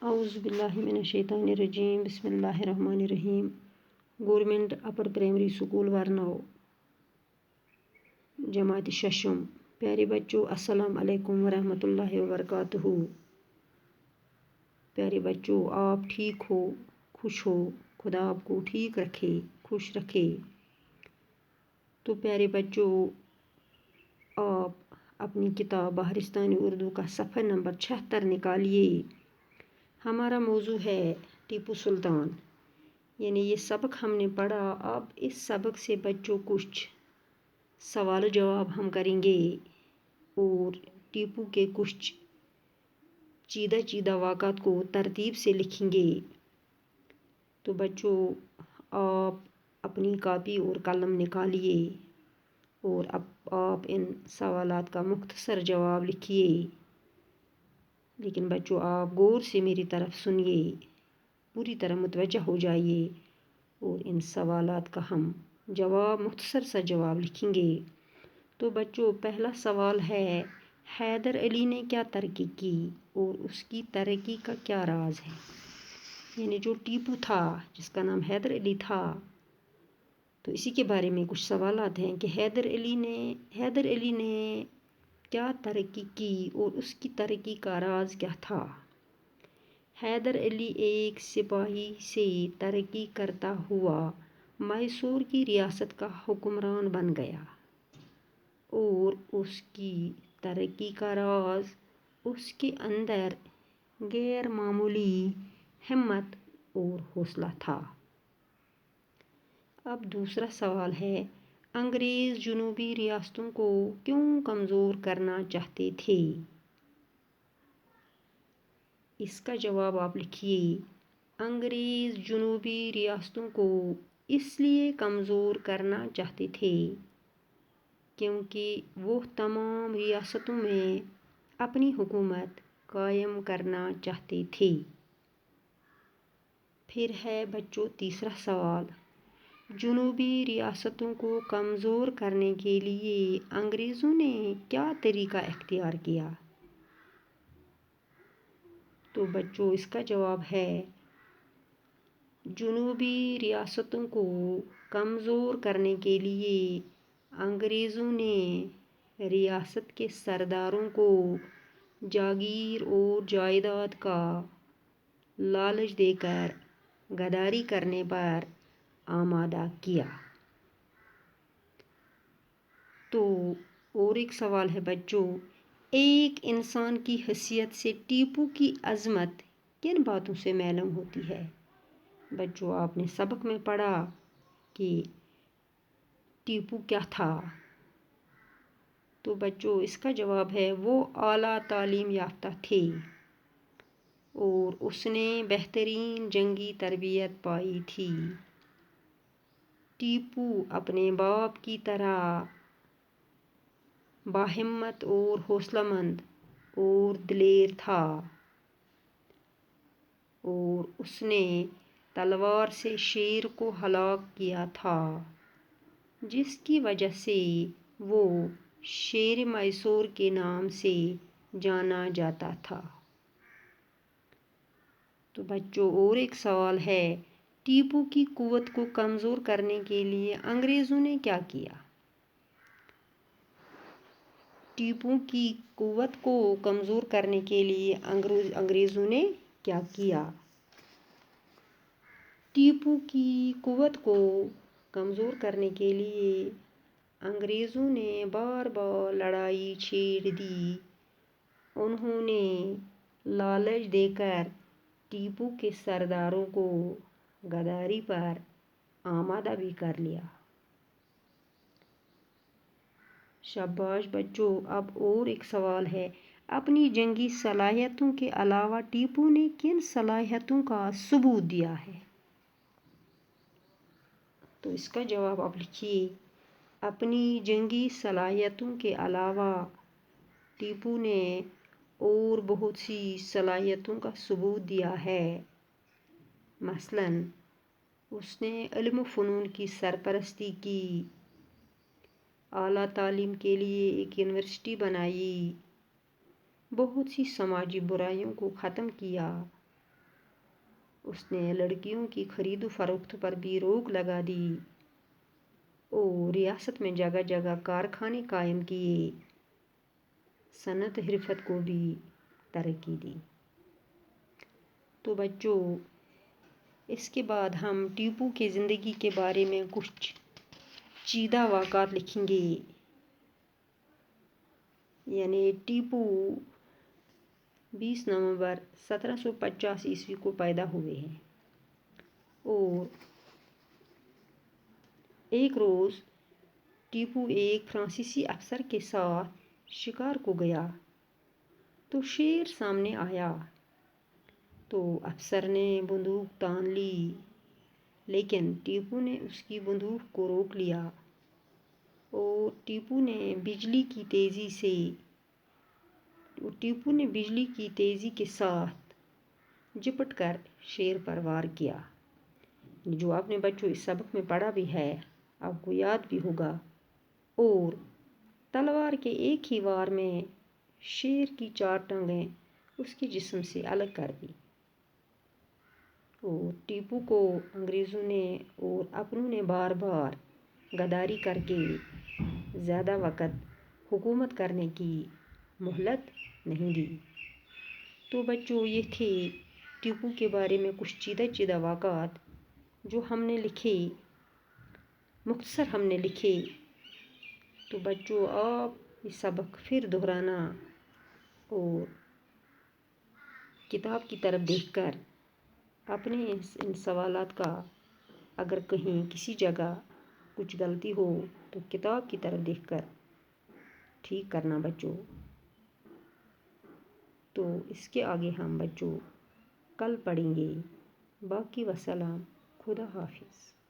اعوذ باللہ من الشیطان الرجیم بسم اللہ الرحمن الرحیم گورنمنٹ اپر پرائمری سکول ورنو جماعت ششم۔ پیارے بچوں السلام علیکم ورحمۃ اللہ وبرکاتہ۔ پیارے بچوں آپ ٹھیک ہو، خوش ہو، خدا آپ کو ٹھیک رکھے، خوش رکھے۔ تو پیارے بچوں آپ اپنی کتاب بہارستانی اردو کا صفحہ نمبر 76 نکالیے۔ ہمارا موضوع ہے ٹیپو سلطان، یعنی یہ سبق ہم نے پڑھا۔ اب اس سبق سے بچوں کچھ سوال جواب ہم کریں گے اور ٹیپو کے کچھ چیدہ واقعات کو ترتیب سے لکھیں گے۔ تو بچوں آپ اپنی کاپی اور قلم نکالیے اور اب آپ ان سوالات کا مختصر جواب لکھیے، لیکن بچوں آپ غور سے میری طرف سنیے، پوری طرح متوجہ ہو جائیے اور ان سوالات کا ہم مختصر سا جواب لکھیں گے۔ تو بچوں پہلا سوال ہے، حیدر علی نے کیا ترقی کی اور اس کی ترقی کا کیا راز ہے؟ یعنی جو ٹیپو تھا، جس کا نام حیدر علی تھا، تو اسی کے بارے میں کچھ سوالات ہیں کہ حیدر علی نے کیا ترقی کی اور اس کی ترقی کا راز کیا تھا؟ حیدر علی ایک سپاہی سے ترقی کرتا ہوا میسور کی ریاست کا حکمران بن گیا اور اس کی ترقی کا راز اس کے اندر غیر معمولی ہمت اور حوصلہ تھا۔ اب دوسرا سوال ہے، انگریز جنوبی ریاستوں کو کیوں کمزور کرنا چاہتے تھے؟ اس کا جواب آپ لکھیے۔ انگریز جنوبی ریاستوں کو اس لیے کمزور کرنا چاہتے تھے کیونکہ وہ تمام ریاستوں میں اپنی حکومت قائم کرنا چاہتے تھے۔ پھر ہے بچوں تیسرا سوال، جنوبی ریاستوں کو کمزور کرنے کے لیے انگریزوں نے کیا طریقہ اختیار کیا؟ تو بچوں اس کا جواب ہے، جنوبی ریاستوں کو کمزور کرنے کے لیے انگریزوں نے ریاست کے سرداروں کو جاگیر اور جائیداد کا لالچ دے کر غداری کرنے پر آمادہ کیا۔ تو اور ایک سوال ہے بچوں، ایک انسان کی حیثیت سے ٹیپو کی عظمت کن باتوں سے معلوم ہوتی ہے؟ بچوں آپ نے سبق میں پڑھا کہ ٹیپو کیا تھا، تو بچوں اس کا جواب ہے، وہ اعلیٰ تعلیم یافتہ تھے اور اس نے بہترین جنگی تربیت پائی تھی۔ ٹیپو اپنے باپ کی طرح باہمت اور حوصلہ مند اور دلیر تھا اور اس نے تلوار سے شیر کو ہلاک کیا تھا، جس کی وجہ سے وہ شیر میسور کے نام سے جانا جاتا تھا۔ تو بچوں اور ایک سوال ہے، ٹیپو کی قوت کو کمزور کرنے کے لیے انگریزوں نے کیا کیا؟ ٹیپو کی قوت کو کمزور کرنے کے لیے انگریزوں نے کیا کیا؟ ٹیپو کی قوت کو کمزور کرنے کے لیے انگریزوں نے بار بار لڑائی چھیڑ دی۔ انہوں نے لالچ دے کر ٹیپو کے سرداروں کو غداری پر آمادہ بھی کر لیا۔ شاباش بچوں۔ اب اور ایک سوال ہے، اپنی جنگی صلاحیتوں کے علاوہ ٹیپو نے کن صلاحیتوں کا ثبوت دیا ہے؟ تو اس کا جواب آپ لکھیے۔ اپنی جنگی صلاحیتوں کے علاوہ ٹیپو نے اور بہت سی صلاحیتوں کا ثبوت دیا ہے۔ مثلاً اس نے علم و فنون کی سرپرستی کی، اعلیٰ تعلیم کے لیے ایک یونیورسٹی بنائی، بہت سی سماجی برائیوں کو ختم کیا اس نے لڑکیوں کی خرید و فروخت پر بھی روک لگا دی اور ریاست میں جگہ جگہ کارخانے قائم کیے، صنعت حرفت کو بھی ترقی دی۔ تو بچوں، اس کے بعد ہم ٹیپو کی زندگی کے بارے میں کچھ چیدہ واقعات لکھیں گے۔ یعنی ٹیپو 20 نومبر 1750 عیسوی کو پیدا ہوئے ہیں اور ایک روز ٹیپو ایک فرانسیسی افسر کے ساتھ شکار کو گیا تو شیر سامنے آیا تو افسر نے بندوق تان لی، لیکن ٹیپو نے اس کی بندوق کو روک لیا اور ٹیپو نے بجلی کی تیزی کے ساتھ جپٹ کر شیر پر وار کیا، جو آپ نے بچوں اس سبق میں پڑھا بھی ہے، آپ کو یاد بھی ہوگا، اور تلوار کے ایک ہی وار میں شیر کی 4 ٹانگیں اس کے جسم سے الگ کر دی۔ اور ٹیپو کو انگریزوں نے اور اپنوں نے بار بار غداری کر کے زیادہ وقت حکومت کرنے کی مہلت نہیں دی۔ تو بچوں، یہ تھے ٹیپو کے بارے میں کچھ چیدہ واقعات جو ہم نے لکھے، مختصر ہم نے لکھے۔ تو بچوں، آپ یہ سبق پھر دہرانا اور کتاب کی طرف دیکھ کر اپنے ان سوالات کا اگر کہیں کسی جگہ کچھ غلطی ہو تو کتاب کی طرف دیکھ کر ٹھیک کرنا بچوں۔ تو اس کے آگے ہم بچوں کل پڑھیں گے۔ باقی وسلام، خدا حافظ۔